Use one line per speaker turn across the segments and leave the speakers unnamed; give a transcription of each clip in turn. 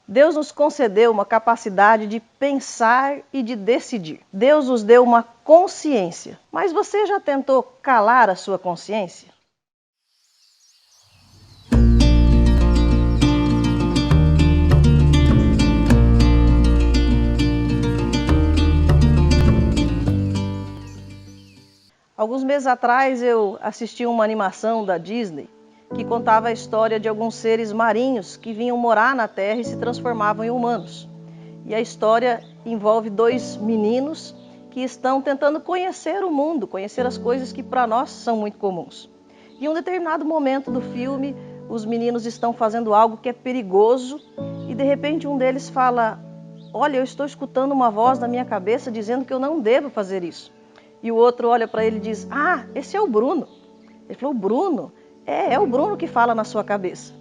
Deus nos concedeu uma capacidade de pensar e de decidir. Deus nos deu uma consciência. Mas você já tentou calar a sua consciência? Alguns meses atrás eu assisti uma animação da Disney que contava a história de alguns seres marinhos que vinham morar na Terra e se transformavam em humanos. E a história envolve dois meninos que estão tentando conhecer o mundo, conhecer as coisas que para nós são muito comuns. E em um determinado momento do filme, os meninos estão fazendo algo que é perigoso e de repente um deles fala: "Olha, eu estou escutando uma voz na minha cabeça dizendo que eu não devo fazer isso." E o outro olha para ele e diz: "Ah, esse é o Bruno." Ele falou: "O Bruno? É o Bruno que fala na sua cabeça."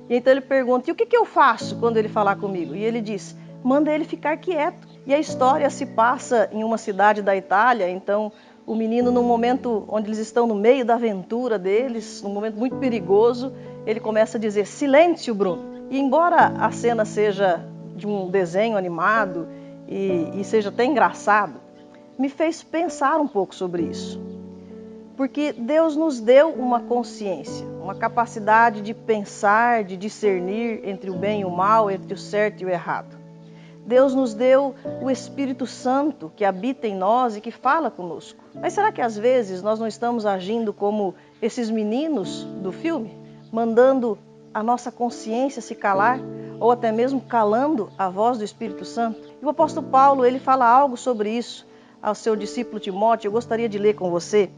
E então ele pergunta: "E o que eu faço quando ele falar comigo?" E ele diz: "Manda ele ficar quieto." E a história se passa em uma cidade da Itália. Então o menino, num momento onde eles estão no meio da aventura deles, num momento muito perigoso, ele começa a dizer: "Silêncio, Bruno." E embora a cena seja de um desenho animado e seja até engraçado, me fez pensar um pouco sobre isso. Porque Deus nos deu uma consciência, uma capacidade de pensar, de discernir entre o bem e o mal, entre o certo e o errado. Deus nos deu o Espírito Santo que habita em nós e que fala conosco. Mas será que às vezes nós não estamos agindo como esses meninos do filme, mandando a nossa consciência se calar, ou até mesmo calando a voz do Espírito Santo? E o apóstolo Paulo, ele fala algo sobre isso ao seu discípulo Timóteo. Eu gostaria de ler com você.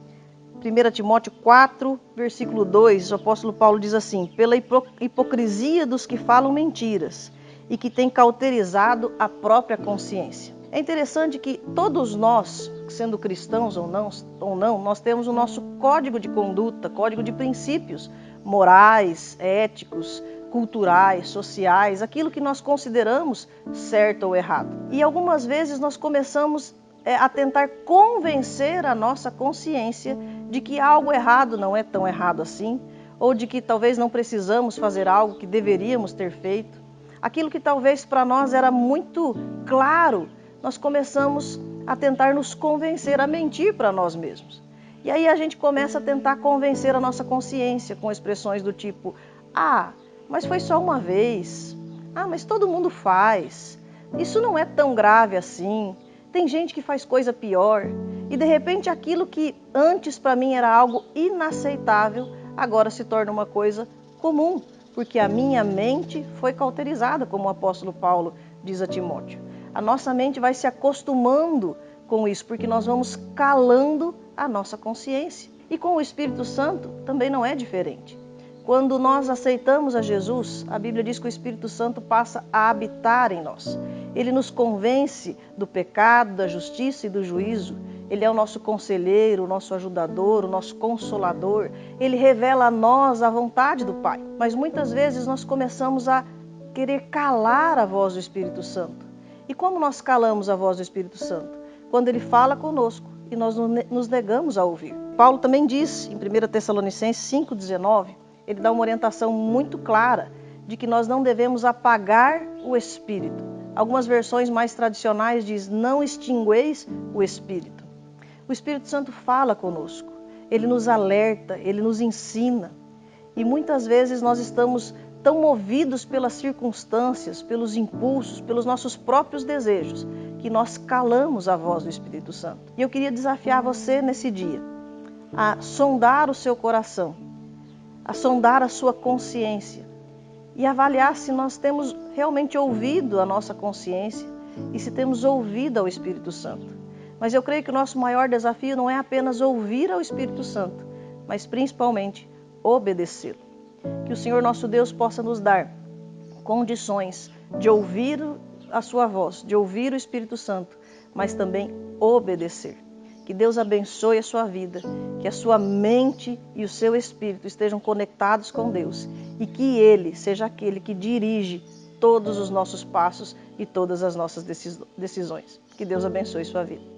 1 Timóteo 4, versículo 2, o apóstolo Paulo diz assim: "Pela hipocrisia dos que falam mentiras e que têm cauterizado a própria consciência." É interessante que todos nós, sendo cristãos ou não, nós temos o nosso código de conduta, código de princípios morais, éticos, culturais, sociais, aquilo que nós consideramos certo ou errado. E algumas vezes nós começamos a tentar convencer a nossa consciência de que algo errado não é tão errado assim, ou de que talvez não precisamos fazer algo que deveríamos ter feito. Aquilo que talvez para nós era muito claro, nós começamos a tentar nos convencer, a mentir para nós mesmos. E aí a gente começa a tentar convencer a nossa consciência com expressões do tipo: "Ah, mas foi só uma vez. Ah, mas todo mundo faz. Isso não é tão grave assim. Tem gente que faz coisa pior." E de repente aquilo que antes para mim era algo inaceitável, agora se torna uma coisa comum, porque a minha mente foi cauterizada, como o apóstolo Paulo diz a Timóteo. A nossa mente vai se acostumando com isso, porque nós vamos calando a nossa consciência. E com o Espírito Santo também não é diferente. Quando nós aceitamos a Jesus, a Bíblia diz que o Espírito Santo passa a habitar em nós. Ele nos convence do pecado, da justiça e do juízo. Ele é o nosso conselheiro, o nosso ajudador, o nosso consolador. Ele revela a nós a vontade do Pai. Mas muitas vezes nós começamos a querer calar a voz do Espírito Santo. E como nós calamos a voz do Espírito Santo? Quando ele fala conosco e nós nos negamos a ouvir. Paulo também diz em 1 Tessalonicenses 5,19, ele dá uma orientação muito clara de que nós não devemos apagar o Espírito. Algumas versões mais tradicionais diz: "Não extingueis o Espírito." O Espírito Santo fala conosco, ele nos alerta, ele nos ensina. E muitas vezes nós estamos tão movidos pelas circunstâncias, pelos impulsos, pelos nossos próprios desejos, que nós calamos a voz do Espírito Santo. E eu queria desafiar você nesse dia a sondar o seu coração, a sondar a sua consciência e avaliar se nós temos realmente ouvido a nossa consciência e se temos ouvido ao Espírito Santo. Mas eu creio que o nosso maior desafio não é apenas ouvir ao Espírito Santo, mas principalmente obedecê-lo. Que o Senhor nosso Deus possa nos dar condições de ouvir a sua voz, de ouvir o Espírito Santo, mas também obedecer. Que Deus abençoe a sua vida, que a sua mente e o seu espírito estejam conectados com Deus e que Ele seja aquele que dirige todos os nossos passos e todas as nossas decisões. Que Deus abençoe sua vida.